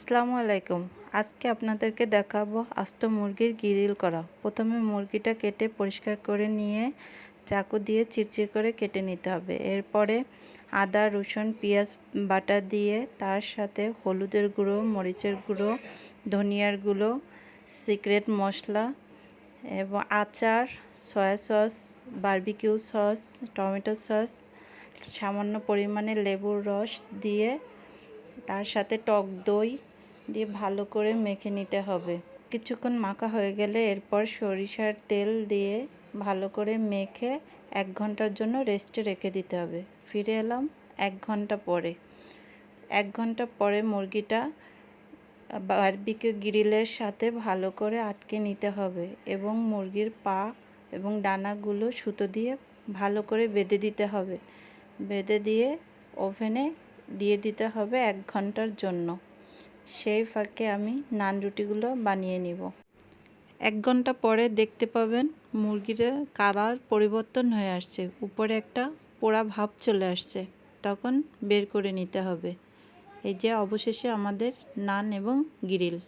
আসসালামু আলাইকুম। আজকে আপনাদেরকে দেখাবো আস্ত মুরগির গ্রিল করা। প্রথমে মুরগিটা কেটে পরিষ্কার করে নিয়ে চাকু দিয়ে চিরচির করে কেটে নিতে হবে। এরপরে আদা, রসুন, পেঁয়াজ বাটা দিয়ে তার সাথে হলুদের গুঁড়ো, মরিচের গুঁড়ো, ধনিয়ার গুঁড়ো, সিক্রেট মশলা এবং আচার, soya sauce, barbecue sauce, tomato sauce, সামান্য পরিমাণে লেবুর রস দিয়ে তার সাথে টক দই দিয়ে ভালো করে মেখে নিতে হবে। কিছুক্ষণ মাখা হয়ে গেলে এরপর সরিষার তেল দিয়ে ভালো করে মেখে 1 ঘন্টার জন্য রেস্টে রেখে দিতে হবে। ফিরে এলাম 1 ঘন্টা পরে। 1 ঘন্টা পরে মুরগিটা বারবিকিউ গ্রিলের সাথে ভালো করে আটকে নিতে হবে এবং মুরগির পা এবং ডানাগুলো সুতো দিয়ে ভালো করে বেঁধে দিতে হবে। বেঁধে দিয়ে ওভেনে দিয়ে দিতে হবে 1 ঘন্টার জন্য। সেই ফাঁকে আমি নান রুটিগুলো বানিয়ে নিব। 1 ঘন্টা পরে দেখতে পাবেন মুরগির কালার পরিবর্তন হয়ে আসছে, উপরে একটা পোড়া ভাব চলে আসছে, তখন বের করে নিতে হবে। এই যে অবশেষে আমাদের নান এবং গ্রিল।